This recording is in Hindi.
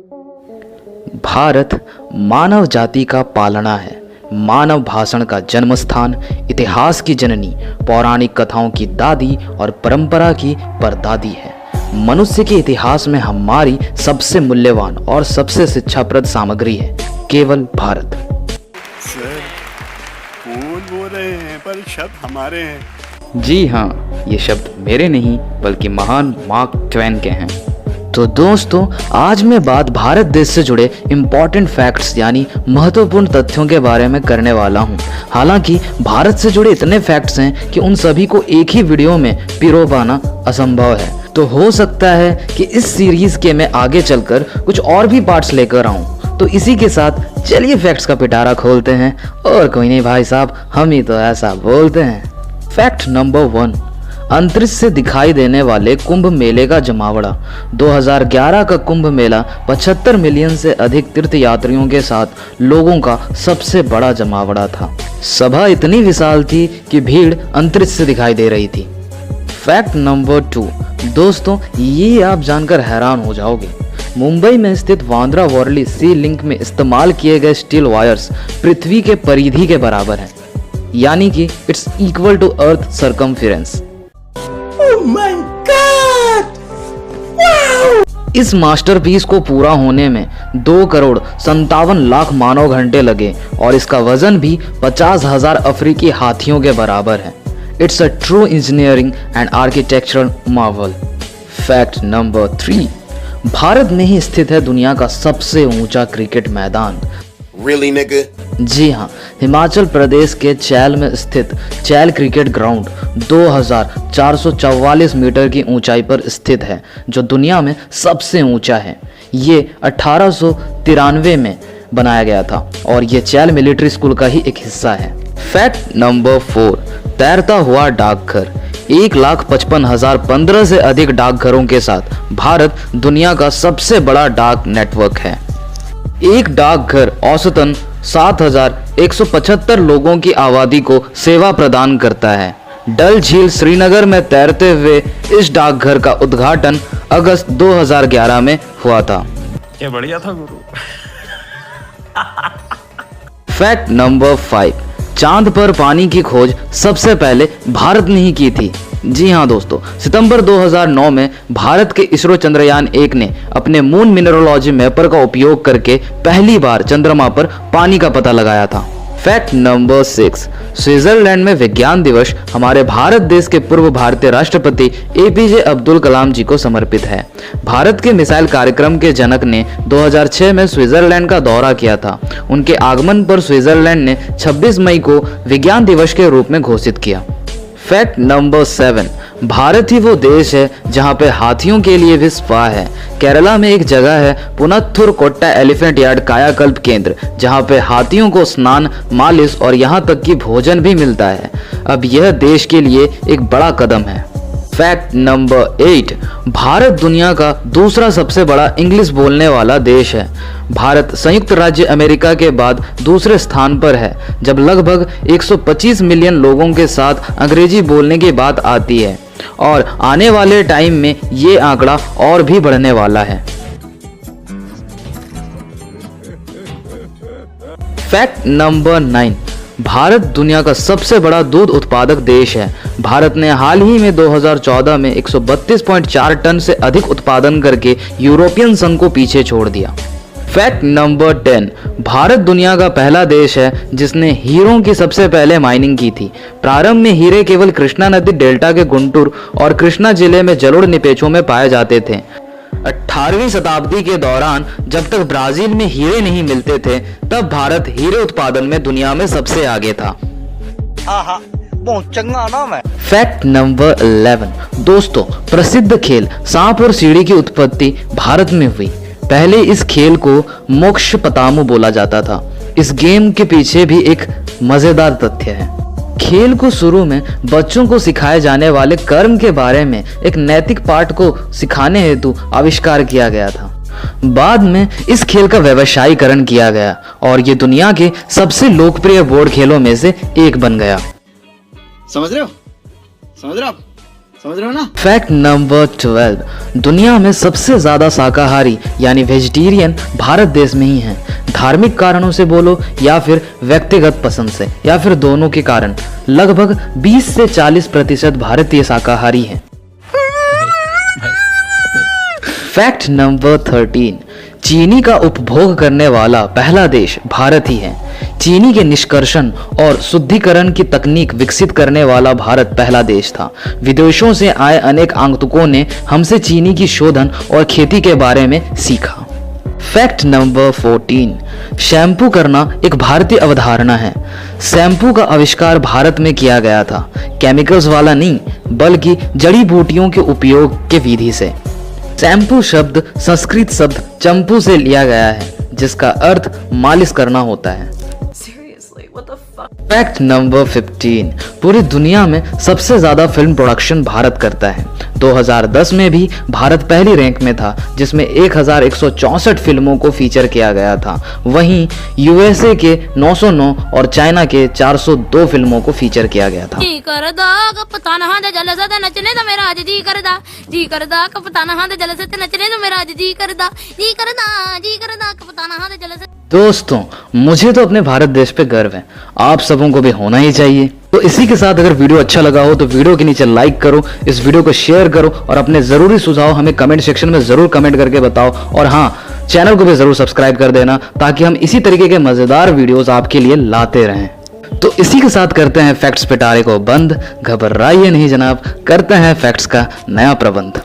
भारत मानव जाति का पालना है, मानव भाषण का जन्म स्थान, इतिहास की जननी, पौराणिक कथाओं की दादी और परंपरा की परदादी है। मनुष्य के इतिहास में हमारी सबसे मूल्यवान और सबसे शिक्षाप्रद सामग्री है केवल भारत। सर, कौन बोल रहे हैं? पर शब्द हमारे हैं। जी हाँ, ये शब्द मेरे नहीं बल्कि महान मार्क ट्वेन के हैं। तो दोस्तों, आज मैं बात भारत देश से जुड़े इम्पॉर्टेंट फैक्ट्स यानी महत्वपूर्ण तथ्यों के बारे में करने वाला हूँ। हालांकि भारत से जुड़े इतने फैक्ट्स हैं कि उन सभी को एक ही वीडियो में पिरो पाना असंभव है। तो हो सकता है कि इस सीरीज के मैं आगे चलकर कुछ और भी पार्ट्स लेकर आऊँ। तो इसी के साथ चलिए फैक्ट्स का पिटारा खोलते हैं। और कोई नहीं भाई साहब, हम ही तो ऐसा बोलते हैं। फैक्ट नंबर 1, अंतरिक्ष से दिखाई देने वाले कुंभ मेले का जमावड़ा। 2011 का कुंभ मेला 75 मिलियन से अधिक तीर्थ यात्रियों के साथ लोगों का सबसे बड़ा जमावड़ा था। सभा इतनी विशाल थी कि भीड़ अंतरिक्ष से दिखाई दे रही थी। फैक्ट नंबर 2, दोस्तों ये आप जानकर हैरान हो जाओगे। मुंबई में स्थित बांद्रा वर्ली सी लिंक में इस्तेमाल किए गए स्टील वायर्स पृथ्वी के परिधि के बराबर हैं, यानी कि it's equal to earth circumference. Oh my God! Wow! इस मास्टरपीस को पूरा होने में 2,57,00,000 मानव घंटे लगे और इसका वजन भी 50,000 अफ्रीकी हाथियों के बराबर है। It's a true engineering and architectural Marvel. Fact number 3, Bharat में ही स्थित है दुनिया का सबसे ऊंचा क्रिकेट मैदान। Really, nigga? जी हाँ, हिमाचल प्रदेश के चैल में स्थित चैल क्रिकेट ग्राउंड 2,444 मीटर की ऊंचाई पर स्थित है, जो दुनिया में सबसे ऊंचा है। ये 1893 में बनाया गया था और ये चैल मिलिट्री स्कूल का ही एक हिस्सा है। फैक्ट नंबर 4, तैरता हुआ डाकघर। 1,55,015 से अधिक डाकघरों के साथ भारत दुनिया का सबसे बड़ा डाक नेटवर्क है। एक डाकघर औसतन 7,175 लोगों की आबादी को सेवा प्रदान करता है। डल झील श्रीनगर में तैरते हुए इस डाकघर का उद्घाटन अगस्त 2011 में हुआ था। क्या बढ़िया था गुरु। फैक्ट नंबर 5, चांद पर पानी की खोज सबसे पहले भारत ने ही की थी। जी हाँ दोस्तों, सितंबर 2009 में भारत के इसरो चंद्रयान 1 ने अपने मून मिनरोलॉजी मैपर का उपयोग करके पहली बार चंद्रमा पर पानी का पता लगाया था। फैक्ट नंबर 6, स्विट्जरलैंड में विज्ञान दिवस हमारे भारत देश के पूर्व भारतीय राष्ट्रपति APJ अब्दुल कलाम जी को समर्पित है। भारत के मिसाइल कार्यक्रम के जनक ने 2006 में स्विट्जरलैंड का दौरा किया था। उनके आगमन पर स्विट्जरलैंड ने 26 मई को विज्ञान दिवस के रूप में घोषित किया। फैक्ट नंबर 7, भारत ही वो देश है जहां पे हाथियों के लिए भी स्पा है। केरला में एक जगह है पुनत्थुर कोट्टा एलिफेंट यार्ड कायाकल्प केंद्र, जहां पे हाथियों को स्नान, मालिश और यहां तक कि भोजन भी मिलता है। अब यह देश के लिए एक बड़ा कदम है। फैक्ट नंबर 8, भारत दुनिया का दूसरा सबसे बड़ा इंग्लिश बोलने वाला देश है। भारत संयुक्त राज्य अमेरिका के बाद दूसरे स्थान पर है, जब लगभग 125 मिलियन लोगों के साथ अंग्रेजी बोलने की बात आती है और आने वाले टाइम में ये आंकड़ा और भी बढ़ने वाला है। फैक्ट नंबर 9, भारत दुनिया का सबसे बड़ा दूध उत्पादक देश है। भारत ने हाल ही में 2014 में 132.4 टन से अधिक उत्पादन करके यूरोपियन संघ को पीछे छोड़ दिया। फैक्ट नंबर 10, भारत दुनिया का पहला देश है जिसने हीरों की सबसे पहले माइनिंग की थी। प्रारंभ में हीरे केवल कृष्णा नदी डेल्टा के गुंटूर और कृष्णा जिले में जलोढ़ निपेचों में पाए जाते थे। 18वीं शताब्दी के दौरान जब तक ब्राजील में हीरे नहीं मिलते थे, तब भारत हीरे उत्पादन में दुनिया में सबसे आगे था। बहुत चंगा नाम है। फैक्ट नंबर 11, दोस्तों प्रसिद्ध खेल सांप और सीढ़ी की उत्पत्ति भारत में हुई। पहले इस खेल को मोक्ष पतामू बोला जाता था। इस गेम के पीछे भी एक मजेदार तथ्य है। खेल को शुरू में बच्चों को सिखाए जाने वाले कर्म के बारे में एक नैतिक पाठ को सिखाने हेतु आविष्कार किया गया था। बाद में इस खेल का व्यवसायीकरण किया गया और ये दुनिया के सबसे लोकप्रिय बोर्ड खेलों में से एक बन गया। समझ रहे हो? समझ रहे हो आप? समझ रहे हो ना। फैक्ट नंबर 12, दुनिया में सबसे ज्यादा शाकाहारी यानी वेजिटेरियन भारत देश में ही हैं। धार्मिक कारणों से बोलो या फिर व्यक्तिगत पसंद से या फिर दोनों के कारण लगभग 20 से 40% भारतीय शाकाहारी हैं। फैक्ट नंबर 13, चीनी का उपभोग करने वाला पहला देश भारत ही है। चीनी के निष्कर्षण और शुद्धिकरण की तकनीक विकसित करने वाला भारत पहला देश था। विदेशों से आए अनेक आगंतुकों ने हमसे चीनी की शोधन और खेती के बारे में सीखा। फैक्ट नंबर 14, शैम्पू करना एक भारतीय अवधारणा है। शैम्पू का आविष्कार भारत में किया गया था, केमिकल्स वाला नहीं बल्कि जड़ी बूटियों के उपयोग के विधि से। शैम्पू शब्द संस्कृत शब्द चंपू से लिया गया है जिसका अर्थ मालिश करना होता है। फैक्ट नंबर 15, पूरी दुनिया में सबसे ज्यादा फिल्म प्रोडक्शन भारत करता है। 2010 में भी भारत पहली रैंक में था जिसमें 1164 फिल्मों को फीचर किया गया था। वहीं यूएसए के 909 और चाइना के 402 फिल्मों को फीचर किया गया था। जी करदा कप्तान हां दे जलसे ते नचने तो मेरा आज जी करदा कप्तान हां दे जलसे ते नचने तो मेरा आज जी करदा कप्तान हां दे जलसे। दोस्तों, मुझे तो अपने भारत देश पे गर्व है, आप सबों को भी होना ही चाहिए। तो इसी के साथ अगर वीडियो अच्छा लगा हो तो वीडियो के नीचे लाइक करो, इस वीडियो को शेयर करो और अपने जरूरी सुझाव हमें कमेंट सेक्शन में जरूर कमेंट करके बताओ। और हाँ, चैनल को भी जरूर सब्सक्राइब कर देना ताकि हम इसी तरीके के मजेदार वीडियोस आपके लिए लाते रहें। तो इसी के साथ करते हैं फैक्ट्स पिटारे को बंद। घबराइए नहीं जनाब, करते हैं फैक्ट्स का नया प्रबंध।